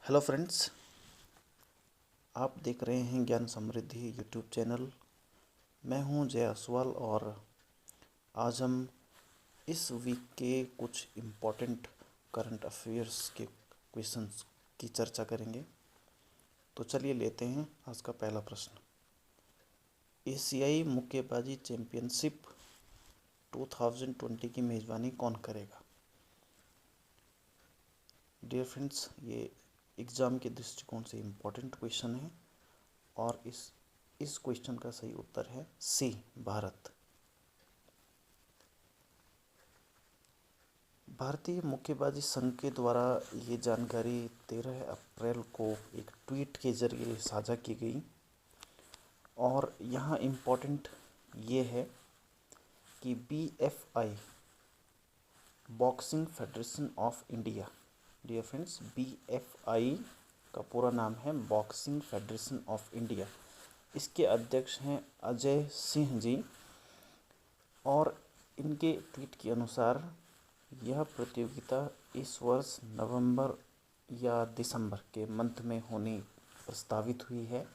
Hello friends, आप देख रहे हैं ज्ञान समृद्धि यूट्यूब चैनल। मैं हूं जय असवाल और आज हम इस वीक के कुछ इम्पोर्टेंट करंट अफेयर्स के क्वेश्चंस की चर्चा करेंगे। तो चलिए लेते हैं आज का पहला प्रश्न। एशियाई मुक्केबाजी चैंपियनशिप 2020 की मेज़बानी कौन करेगा? डियर फ्रेंड्स, ये एग्ज़ाम के दृष्टिकोण से इम्पोर्टेंट क्वेश्चन है और इस क्वेश्चन का सही उत्तर है सी, भारत। भारतीय मुक्केबाजी संघ के द्वारा ये जानकारी 13 अप्रैल को एक ट्वीट के जरिए साझा की गई और यहाँ इम्पोर्टेंट ये है कि BFI boxing federation of India, dear friends, BFI का पूरा नाम है बॉक्सिंग फेडरेशन ऑफ इंडिया। इसके अध्यक्ष हैं अजय सिंह जी और इनके ट्वीट के अनुसार यह प्रतियोगिता इस वर्ष नवंबर या दिसंबर के मंथ में होनी प्रस्तावित हुई है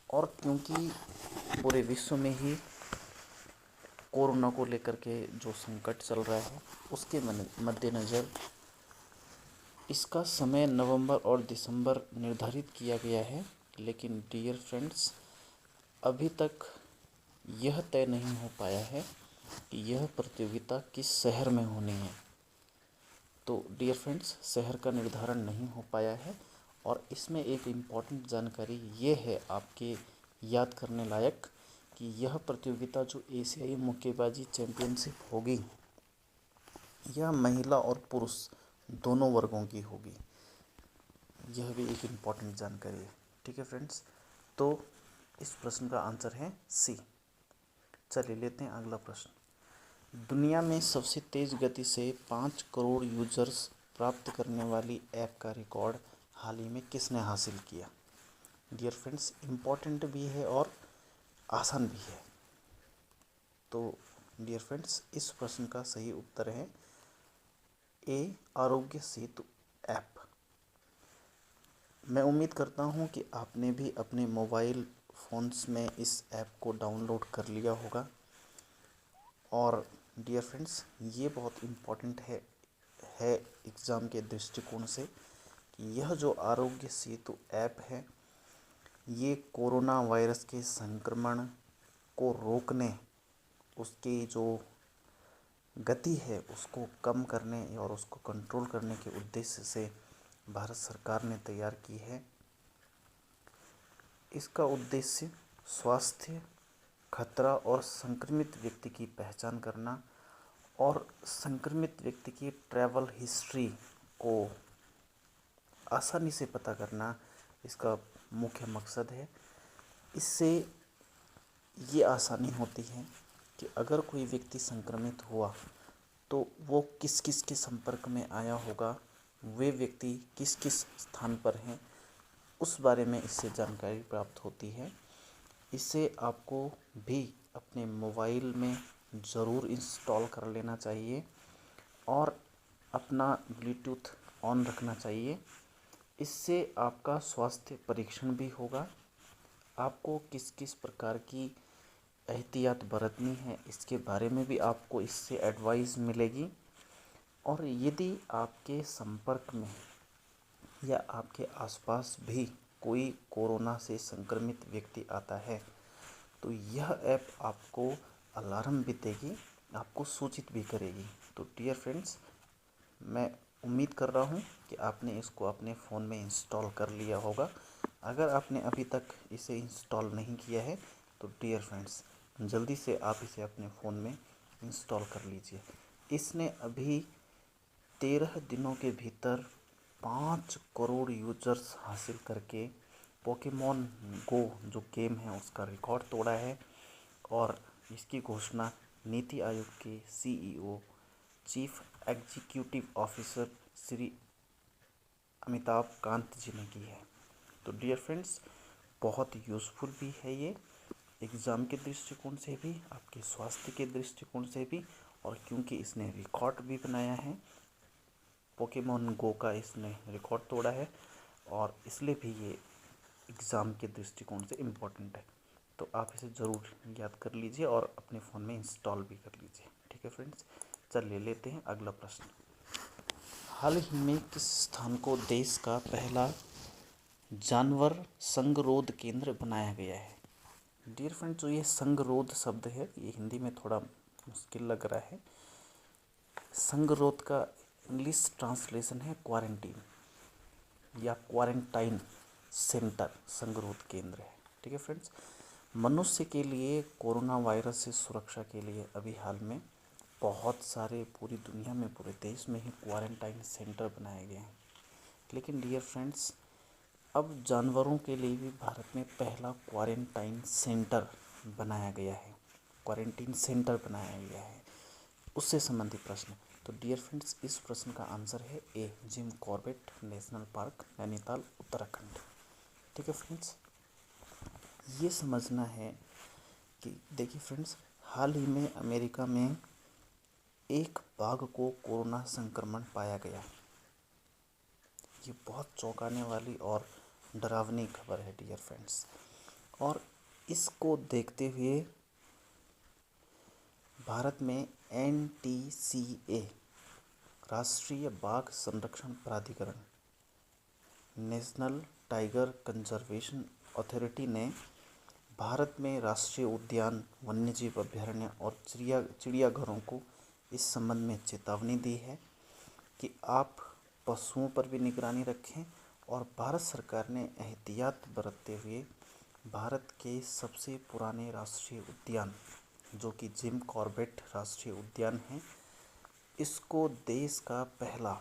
और क्योंकि पूरे विश्व में ही कोरोना को लेकर के जो संकट चल रहा है उसके मद्देनज़र इसका समय नवंबर और दिसंबर निर्धारित किया गया है। लेकिन डियर फ्रेंड्स, अभी तक यह तय नहीं हो पाया है कि यह प्रतियोगिता किस शहर में होनी है। तो डियर फ्रेंड्स, शहर का निर्धारण नहीं हो पाया है और इसमें एक इम्पॉर्टेंट जानकारी ये है आपके याद करने लायक कि यह प्रतियोगिता जो एशियाई मुक्केबाजी चैंपियनशिप होगी यह महिला और पुरुष दोनों वर्गों की होगी। यह भी एक इम्पॉर्टेंट जानकारी है। ठीक है फ्रेंड्स, तो इस प्रश्न का आंसर है सी। चलिए लेते हैं अगला प्रश्न। दुनिया में सबसे तेज़ गति से 5 करोड़ यूजर्स प्राप्त करने वाली ऐप का रिकॉर्ड हाल ही में किसने हासिल किया? डियर फ्रेंड्स, इम्पॉर्टेंट भी है और आसान भी है। तो डियर फ्रेंड्स, इस प्रश्न का सही उत्तर है ए, आरोग्य सेतु ऐप। मैं उम्मीद करता हूँ कि आपने भी अपने मोबाइल फ़ोन्स में इस ऐप को डाउनलोड कर लिया होगा और डियर फ्रेंड्स, ये बहुत इम्पोर्टेंट है एग्ज़ाम के दृष्टिकोण से कि यह जो आरोग्य सेतु ऐप है ये कोरोना वायरस के संक्रमण को रोकने, उसकी जो गति है उसको कम करने और उसको कंट्रोल करने के उद्देश्य से भारत सरकार ने तैयार की है। इसका उद्देश्य स्वास्थ्य खतरा और संक्रमित व्यक्ति की पहचान करना और संक्रमित व्यक्ति की ट्रैवल हिस्ट्री को आसानी से पता करना इसका मुख्य मकसद है। इससे ये आसानी होती है कि अगर कोई व्यक्ति संक्रमित हुआ तो वो किस किस के संपर्क में आया होगा, वे व्यक्ति किस किस स्थान पर हैं, उस बारे में इससे जानकारी प्राप्त होती है। इसे आपको भी अपने मोबाइल में ज़रूर इंस्टॉल कर लेना चाहिए और अपना ब्लूटूथ ऑन रखना चाहिए। इससे आपका स्वास्थ्य परीक्षण भी होगा, आपको किस किस प्रकार की एहतियात बरतनी है इसके बारे में भी आपको इससे एडवाइस मिलेगी। और यदि आपके संपर्क में या आपके आसपास भी कोई कोरोना से संक्रमित व्यक्ति आता है तो यह ऐप आपको अलार्म भी देगी, आपको सूचित भी करेगी। तो डियर फ्रेंड्स, मैं उम्मीद कर रहा हूँ कि आपने इसको अपने फ़ोन में इंस्टॉल कर लिया होगा। अगर आपने अभी तक इसे इंस्टॉल नहीं किया है तो डियर फ्रेंड्स, जल्दी से आप इसे अपने फ़ोन में इंस्टॉल कर लीजिए। इसने अभी 13 दिनों के भीतर 5 करोड़ यूजर्स हासिल करके पोकेमॉन गो जो गेम है उसका रिकॉर्ड तोड़ा है और इसकी घोषणा नीति आयोग के CEO chief executive officer Shri Amitabh Kant ji ने की है। तो डियर फ्रेंड्स, बहुत यूज़फुल भी है ये एग्ज़ाम के दृष्टिकोण से भी, आपके स्वास्थ्य के दृष्टिकोण से भी, और क्योंकि इसने रिकॉर्ड भी बनाया है, पोकेमॉन गो का इसने रिकॉर्ड तोड़ा है, और इसलिए भी ये एग्ज़ाम के दृष्टिकोण से इम्पोर्टेंट है। तो आप इसे ज़रूर याद कर लीजिए और अपने फ़ोन में इंस्टॉल भी कर लीजिए। ठीक है फ्रेंड्स, चलिए लेते हैं अगला प्रश्न। हाल ही में किस स्थान को देश का पहला जानवर संगरोध केंद्र बनाया गया है? डियर फ्रेंड्स, जो ये संगरोध शब्द है ये हिंदी में थोड़ा मुश्किल लग रहा है। संगरोध का इंग्लिश ट्रांसलेशन है क्वारंटीन या क्वारंटाइन सेंटर, संगरोध केंद्र है। ठीक है फ्रेंड्स, मनुष्य के लिए कोरोना वायरस से सुरक्षा के लिए अभी हाल में बहुत सारे पूरी दुनिया में, पूरे देश में ही क्वारंटाइन सेंटर बनाए गए हैं। लेकिन डियर फ्रेंड्स, अब जानवरों के लिए भी भारत में पहला क्वारंटाइन सेंटर बनाया गया है, क्वारंटीन सेंटर बनाया गया है। उससे संबंधित प्रश्न। तो डियर फ्रेंड्स, इस प्रश्न का आंसर है A, Jim Corbett national park, Nainital, Uttarakhand. ठीक है फ्रेंड्स, ये समझना है कि देखिए फ्रेंड्स, हाल ही में अमेरिका में एक बाघ को कोरोना संक्रमण पाया गया। ये बहुत चौंकाने वाली और डरावनी खबर है डियर फ्रेंड्स। और इसको देखते हुए भारत में NTCA, राष्ट्रीय बाघ संरक्षण प्राधिकरण, नेशनल टाइगर कंजर्वेशन अथॉरिटी ने भारत में राष्ट्रीय उद्यान, वन्यजीव अभयारण्य और चिड़ियाघरों को इस संबंध में चेतावनी दी है कि आप पशुओं पर भी निगरानी रखें। और भारत सरकार ने एहतियात बरतते हुए भारत के सबसे पुराने राष्ट्रीय उद्यान, जो कि जिम कॉर्बेट राष्ट्रीय उद्यान है, इसको देश का पहला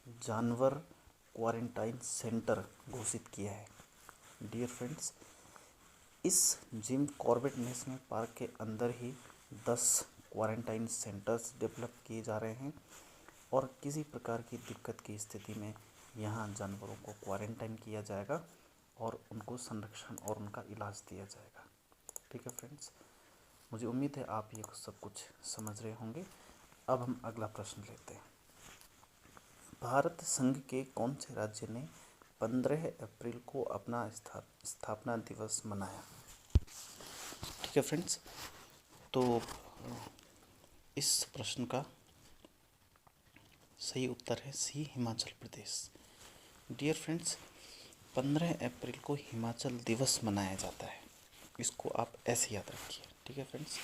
जानवर क्वारंटाइन सेंटर घोषित किया है। डियर फ्रेंड्स, इस जिम कॉर्बेट नेशनल पार्क के अंदर ही 10 क्वारंटाइन सेंटर्स डेवलप किए जा रहे हैं और किसी प्रकार की दिक्कत की स्थिति में यहाँ जानवरों को क्वारंटाइन किया जाएगा और उनको संरक्षण और उनका इलाज दिया जाएगा। ठीक है फ्रेंड्स, मुझे उम्मीद है आप ये सब कुछ समझ रहे होंगे। अब हम अगला प्रश्न लेते हैं। भारत संघ के कौन से राज्य ने 15 अप्रैल को अपना स्थापना दिवस मनाया? ठीक है फ्रेंड्स, तो इस प्रश्न का सही उत्तर है सी, हिमाचल प्रदेश। डियर फ्रेंड्स, 15 अप्रैल को हिमाचल दिवस मनाया जाता है, इसको आप ऐसे याद रखिए। ठीक है फ्रेंड्स,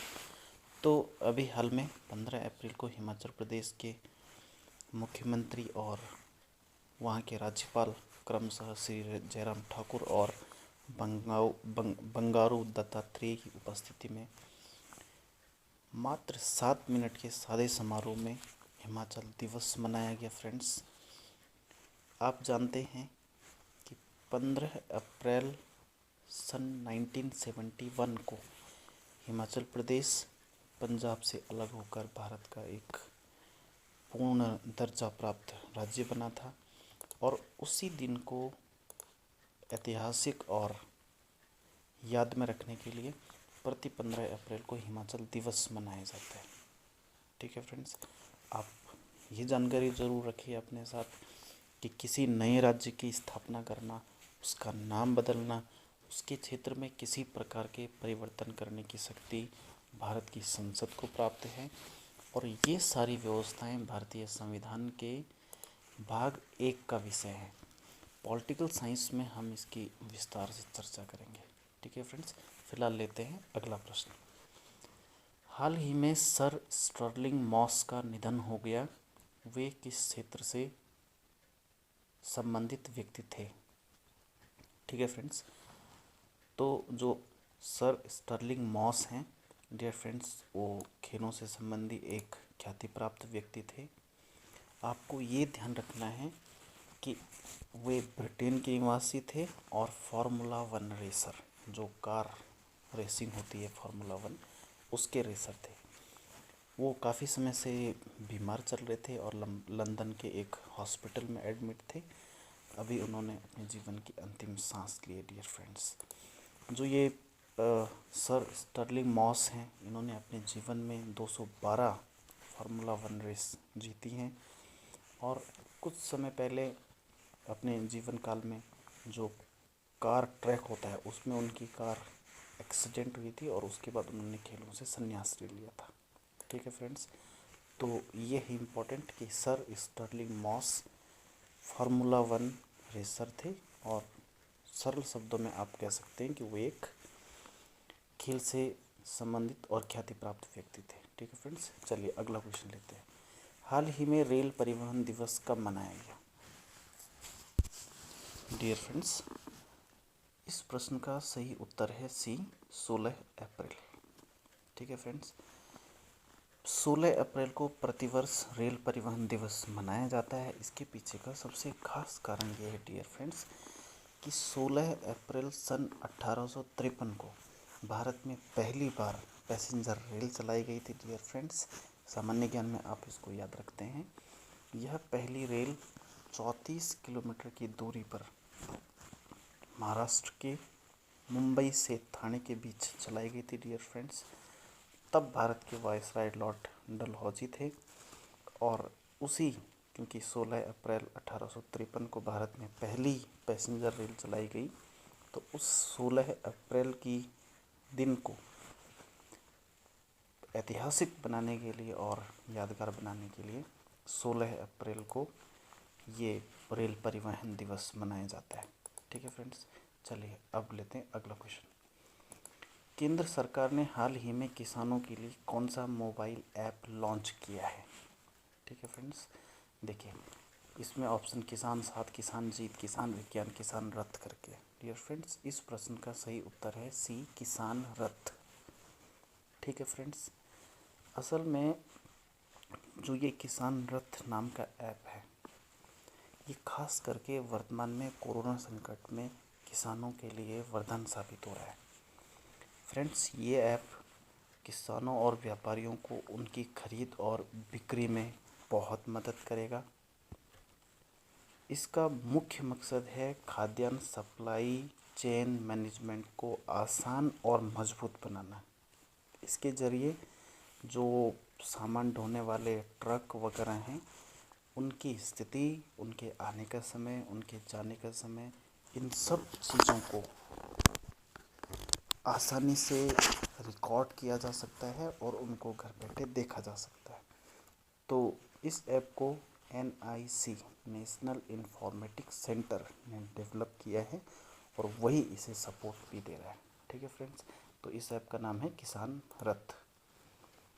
तो अभी हाल में 15 अप्रैल को हिमाचल प्रदेश के मुख्यमंत्री और वहाँ के राज्यपाल क्रमशः श्री जयराम ठाकुर और बंगारू दत्तात्रेय की उपस्थिति में मात्र 7 मिनट के सादे समारोह में हिमाचल दिवस मनाया गया। फ्रेंड्स, आप जानते हैं कि 15 अप्रैल सन 1971 को हिमाचल प्रदेश पंजाब से अलग होकर भारत का एक पूर्ण दर्जा प्राप्त राज्य बना था और उसी दिन को ऐतिहासिक और याद में रखने के लिए प्रति 15 अप्रैल को हिमाचल दिवस मनाया जाता है। ठीक है फ्रेंड्स, आप ये जानकारी ज़रूर रखिए अपने साथ कि किसी नए राज्य की स्थापना करना, उसका नाम बदलना, उसके क्षेत्र में किसी प्रकार के परिवर्तन करने की शक्ति भारत की संसद को प्राप्त है और ये सारी व्यवस्थाएं भारतीय संविधान के भाग 1 का विषय है। पॉलिटिकल साइंस में हम इसकी विस्तार से चर्चा करेंगे। ठीक है फ्रेंड्स, फिलहाल लेते हैं अगला प्रश्न। हाल ही में सर स्टर्लिंग मॉस का निधन हो गया, वे किस क्षेत्र से संबंधित व्यक्ति थे? ठीक है फ्रेंड्स, तो जो सर स्टर्लिंग मॉस हैं डियर फ्रेंड्स, वो खेलों से संबंधी एक ख्याति प्राप्त व्यक्ति थे। आपको ये ध्यान रखना है कि वे ब्रिटेन के निवासी थे और फार्मूला 1 रेसर, जो कार रेसिंग होती है फार्मूला 1, उसके रेसर थे। वो काफ़ी समय से बीमार चल रहे थे और लंदन के एक हॉस्पिटल में एडमिट थे। अभी उन्होंने अपने जीवन की अंतिम सांस ली है डियर फ्रेंड्स। जो ये सर स्टर्लिंग मॉस हैं, इन्होंने अपने जीवन में 212 फार्मूला 1 रेस जीती हैं और कुछ समय पहले अपने जीवन काल में जो कार ट्रैक होता है उसमें उनकी कार एक्सीडेंट हुई थी और उसके बाद उन्होंने खेलों से संन्यास ले लिया था। ठीक है फ्रेंड्स, तो ये है इम्पोर्टेंट कि sir Stirling Moss formula 1 racer थे और सरल शब्दों में आप कह सकते हैं कि वो एक खेल से संबंधित और ख्याति प्राप्त व्यक्ति थे। ठीक है फ्रेंड्स, चलिए अगला क्वेश्चन लेते हैं। हाल ही में रेल परिवहन दिवस कब मनाया गया? डियर फ्रेंड्स, इस प्रश्न का सही उत्तर है सी, 16 अप्रैल। ठीक है फ्रेंड्स, 16 अप्रैल को प्रतिवर्ष रेल परिवहन दिवस मनाया जाता है। इसके पीछे का सबसे खास कारण ये है डियर फ्रेंड्स कि 16 अप्रैल सन 1853 को भारत में पहली बार पैसेंजर रेल चलाई गई थी। डियर फ्रेंड्स, सामान्य ज्ञान में आप इसको याद रखते हैं। यह पहली रेल 34 किलोमीटर की दूरी पर महाराष्ट्र के मुंबई से थाने के बीच चलाई गई थी। डियर फ्रेंड्स, तब भारत के वायसराय लॉर्ड डलहौजी थे और उसी क्योंकि 16 अप्रैल 1853 को भारत में पहली पैसेंजर रेल चलाई गई, तो उस 16 अप्रैल की दिन को ऐतिहासिक बनाने के लिए और यादगार बनाने के लिए 16 अप्रैल को ये रेल परिवहन दिवस मनाया जाता है। ठीक है फ्रेंड्स, चलिए अब लेते हैं अगला क्वेश्चन। केंद्र सरकार ने हाल ही में किसानों के लिए कौन सा मोबाइल ऐप लॉन्च किया है? ठीक है फ्रेंड्स, देखिए इसमें ऑप्शन किसान साथ, किसान जीत, किसान विज्ञान, किसान रथ करके। डियर फ्रेंड्स, इस प्रश्न का सही उत्तर है सी, किसान रथ। ठीक है फ्रेंड्स, असल में जो ये किसान रथ नाम का ऐप है, ये खास करके वर्तमान में कोरोना संकट में किसानों के लिए वरदान साबित हो रहा है। फ्रेंड्स, ये ऐप किसानों और व्यापारियों को उनकी खरीद और बिक्री में बहुत मदद करेगा। इसका मुख्य मकसद है खाद्यान्न सप्लाई चेन मैनेजमेंट को आसान और मजबूत बनाना। इसके ज़रिए जो सामान ढोने वाले ट्रक वगैरह हैं, उनकी स्थिति, उनके आने का समय, उनके जाने का समय, इन सब चीज़ों को आसानी से रिकॉर्ड किया जा सकता है और उनको घर बैठे देखा जा सकता है। तो इस ऐप को NIC नेशनल इन्फॉर्मेटिक्स सेंटर ने डेवलप किया है और वही इसे सपोर्ट भी दे रहा है। ठीक है फ्रेंड्स, तो इस ऐप का नाम है किसान रथ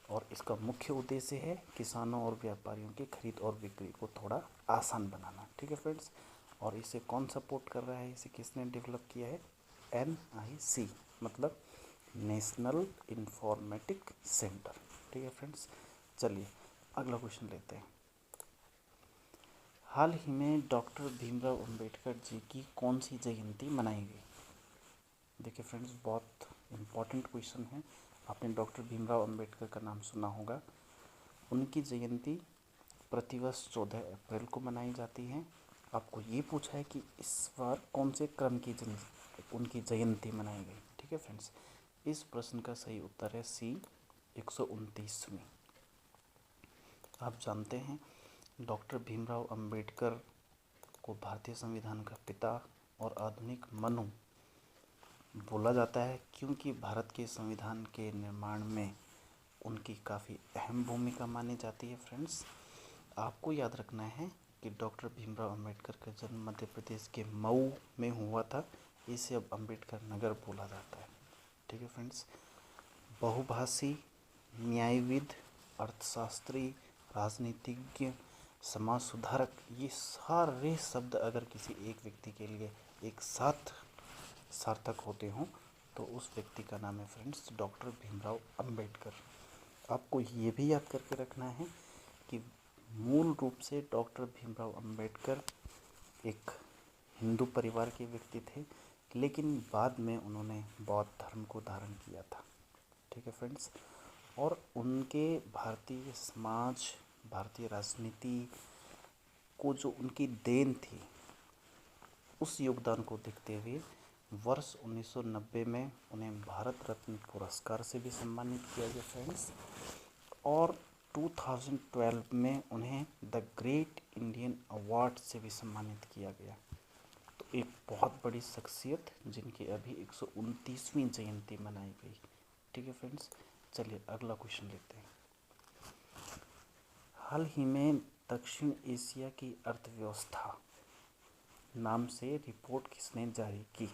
और इसका मुख्य उद्देश्य है किसानों और व्यापारियों की खरीद और बिक्री को थोड़ा आसान बनाना। ठीक है फ्रेंड्स, और इसे कौन सपोर्ट कर रहा है, इसे किसने डेवलप किया है? NIC मतलब नेशनल इन्फॉर्मेटिक सेंटर। ठीक है फ्रेंड्स, चलिए अगला क्वेश्चन लेते हैं। हाल ही में डॉक्टर भीमराव अंबेडकर जी की कौन सी जयंती मनाई गई? देखिए फ्रेंड्स, बहुत इम्पोर्टेंट क्वेश्चन है। आपने डॉक्टर भीमराव अंबेडकर का नाम सुना होगा। उनकी जयंती प्रतिवर्ष 14 अप्रैल को मनाई जाती है। आपको ये पूछा है कि इस बार कौन से क्रम की उनकी जयंती मनाई गई। ठीक है फ्रेंड्स, इस प्रश्न का सही उत्तर है सी, 129वीं। आप जानते हैं डॉक्टर भीमराव अंबेडकर को भारतीय संविधान का पिता और आधुनिक मनु बोला जाता है क्योंकि भारत के संविधान के निर्माण में उनकी काफ़ी अहम भूमिका मानी जाती है। फ्रेंड्स, आपको याद रखना है कि डॉक्टर भीमराव अंबेडकर का जन्म मध्य प्रदेश के मऊ में हुआ था। इसे अब अंबेडकर नगर बोला जाता है। ठीक है फ्रेंड्स, बहुभाषी, न्यायविद, अर्थशास्त्री, राजनीतिज्ञ, समाज सुधारक, ये सारे शब्द अगर किसी एक व्यक्ति के लिए एक साथ सार्थक होते हों तो उस व्यक्ति का नाम है फ्रेंड्स डॉक्टर भीमराव अंबेडकर। आपको ये भी याद करके रखना है कि मूल रूप से डॉक्टर भीमराव अंबेडकर एक हिंदू परिवार के व्यक्ति थे, लेकिन बाद में उन्होंने बौद्ध धर्म को धारण किया था। ठीक है फ्रेंड्स, और उनके भारतीय समाज, भारतीय राजनीति को जो उनकी देन थी, उस योगदान को देखते हुए वर्ष 1990 में उन्हें भारत रत्न पुरस्कार से भी सम्मानित किया गया फ्रेंड्स, और 2012 में उन्हें द ग्रेट इंडियन अवार्ड से भी सम्मानित किया गया। तो एक बहुत बड़ी शख्सियत जिनकी अभी 129वीं जयंती मनाई गई। ठीक है फ्रेंड्स, चलिए अगला क्वेश्चन लेते हैं। हाल ही में दक्षिण एशिया की अर्थव्यवस्था नाम से रिपोर्ट किसने जारी की?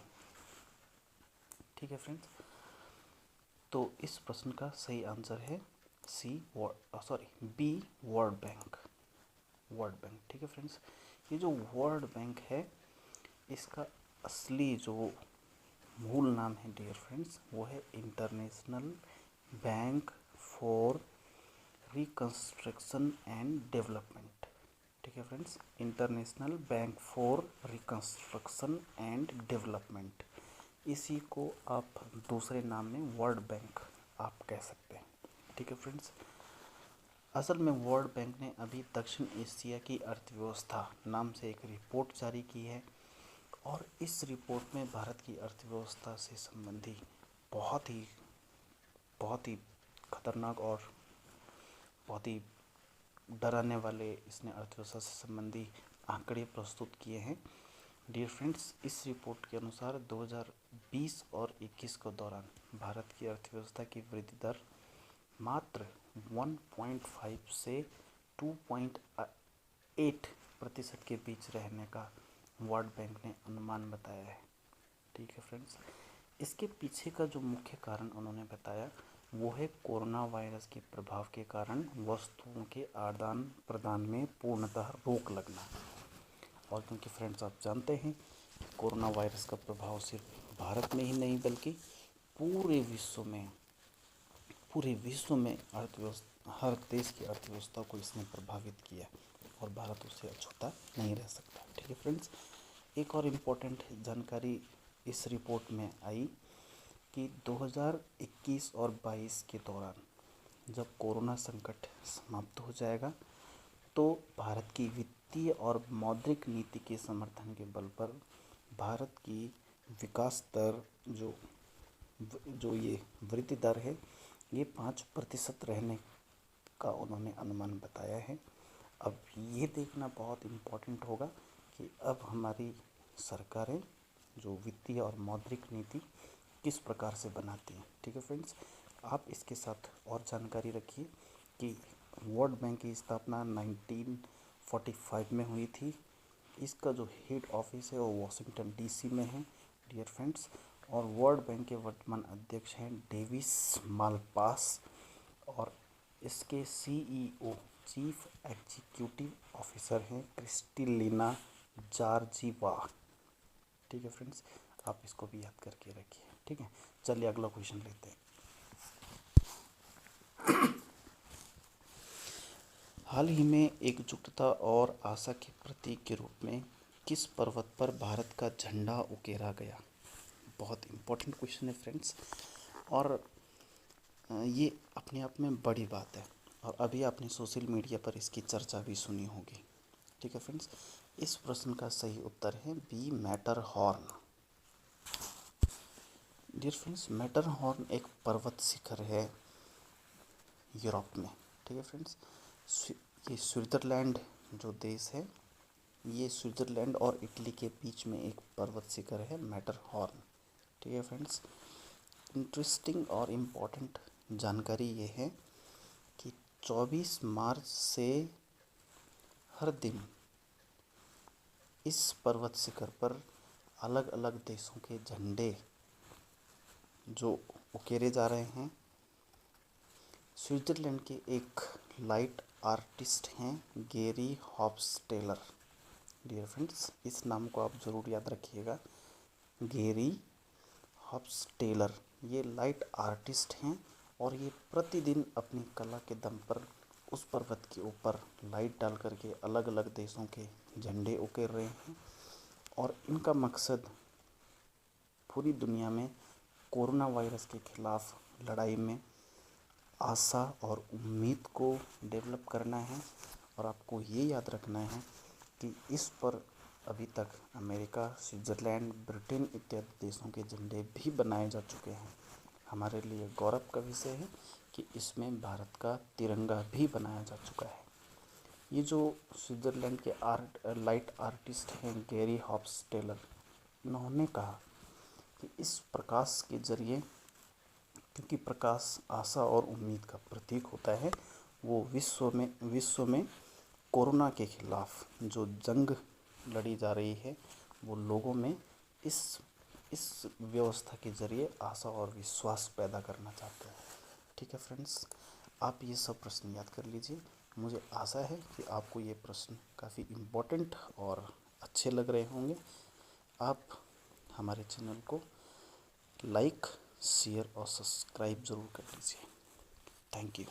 ठीक है फ्रेंड्स, तो इस प्रश्न का सही आंसर है B, world bank. World bank, ठीक है फ्रेंड्स। ये जो वर्ल्ड बैंक है, इसका असली जो मूल नाम है डियर फ्रेंड्स, वो है international bank for reconstruction and development. ठीक है friends, international bank for reconstruction and development, इसी को आप दूसरे नाम में वर्ल्ड बैंक आप कह सकते हैं। ठीक है फ्रेंड्स, असल में वर्ल्ड बैंक ने अभी दक्षिण एशिया की अर्थव्यवस्था नाम से एक रिपोर्ट जारी की है, और इस रिपोर्ट में भारत की अर्थव्यवस्था से संबंधी बहुत ही खतरनाक और बहुत ही डराने वाले इसने अर्थव्यवस्था से संबंधी आंकड़े प्रस्तुत किए हैं। डियर फ्रेंड्स, इस रिपोर्ट के अनुसार 2020 और 21 के दौरान भारत की अर्थव्यवस्था की वृद्धि दर मात्र 1.5 से 2.8% के बीच रहने का वर्ल्ड बैंक ने अनुमान बताया है। ठीक है फ्रेंड्स, इसके पीछे का जो मुख्य कारण उन्होंने बताया वो है कोरोना वायरस के प्रभाव के कारण वस्तुओं के आदान प्रदान में पूर्णतः रोक लगना। और क्योंकि फ्रेंड्स आप जानते हैं कि कोरोना वायरस का प्रभाव सिर्फ भारत में ही नहीं बल्कि पूरे विश्व में अर्थव्यवस्था, हर देश की अर्थव्यवस्था को इसने प्रभावित किया, और भारत उससे अछूता नहीं रह सकता। ठीक है फ्रेंड्स, एक और इम्पोर्टेंट जानकारी इस रिपोर्ट में आई कि 2021 और 22 के दौरान जब कोरोना संकट समाप्त हो जाएगा तो भारत की वित्तीय और मौद्रिक नीति के समर्थन के बल पर भारत की विकास दर जो ये वृद्धि दर है, ये 5% रहने का उन्होंने अनुमान बताया है। अब ये देखना बहुत इम्पोर्टेंट होगा कि अब हमारी सरकारें जो वित्तीय और मौद्रिक नीति किस प्रकार से बनाती हैं। ठीक है फ्रेंड्स, आप इसके साथ और जानकारी रखिए कि वर्ल्ड बैंक की स्थापना 1945 में हुई थी। इसका जो हेड ऑफिस है वो वॉशिंगटन डीसी में है डियर फ्रेंड्स, और वर्ल्ड बैंक के वर्तमान अध्यक्ष हैं डेविस मालपास, और इसके सीईओ चीफ एग्जीक्यूटिव ऑफिसर हैं क्रिस्टलिना जॉर्जीवा। ठीक है फ्रेंड्स, आप इसको भी याद करके रखिए। ठीक है, चलिए अगला क्वेश्चन लेते हैं। हाल ही में एकजुटता और आशा के प्रतीक के रूप में किस पर्वत पर भारत का झंडा उकेरा गया? बहुत इम्पोर्टेंट क्वेश्चन है फ्रेंड्स, और ये अपने आप में बड़ी बात है, और अभी आपने सोशल मीडिया पर इसकी चर्चा भी सुनी होगी। ठीक है फ्रेंड्स, इस प्रश्न का सही उत्तर है B, Matterhorn. Dear friends, Matterhorn एक पर्वत शिखर है यूरोप में। ठीक है फ्रेंड्स, ये स्विट्ज़रलैंड जो देश है, ये स्विट्ज़रलैंड और इटली के बीच में एक पर्वत शिखर है मैटरहॉर्न। ठीक है फ्रेंड्स, इंटरेस्टिंग और इम्पोर्टेंट जानकारी ये है कि 24 मार्च से हर दिन इस पर्वत शिखर पर अलग अलग देशों के झंडे जो उकेरे जा रहे हैं। स्विट्ज़रलैंड के एक लाइट आर्टिस्ट हैं गेरी हॉफ्स्टेलर। डियर फ्रेंड्स, इस नाम को आप ज़रूर याद रखिएगा, गेरी हॉफ्स्टेलर। ये लाइट आर्टिस्ट हैं और ये प्रतिदिन अपनी कला के दम पर उस पर्वत के ऊपर लाइट डाल करके अलग अलग देशों के झंडे उकेर रहे हैं, और इनका मकसद पूरी दुनिया में कोरोना वायरस के खिलाफ लड़ाई में आशा और उम्मीद को डेवलप करना है। और आपको ये याद रखना है कि इस पर अभी तक अमेरिका, स्विट्ज़रलैंड, ब्रिटेन इत्यादि देशों के झंडे भी बनाए जा चुके हैं। हमारे लिए गौरव का विषय है कि इसमें भारत का तिरंगा भी बनाया जा चुका है। ये जो स्विट्ज़रलैंड के लाइट आर्टिस्ट हैं गैरी हॉफ्स्टेटर, उन्होंने कहा कि इस प्रकाश के जरिए, क्योंकि प्रकाश आशा और उम्मीद का प्रतीक होता है, वो विश्व में कोरोना के खिलाफ जो जंग लड़ी जा रही है वो लोगों में इस व्यवस्था के जरिए आशा और विश्वास पैदा करना चाहते हैं। ठीक है फ्रेंड्स, आप ये सब प्रश्न याद कर लीजिए। मुझे आशा है कि आपको ये प्रश्न काफ़ी इम्पोर्टेंट और अच्छे लग रहे होंगे। आप हमारे चैनल को लाइक, शेयर और सब्सक्राइब ज़रूर कर लीजिए। Thank you.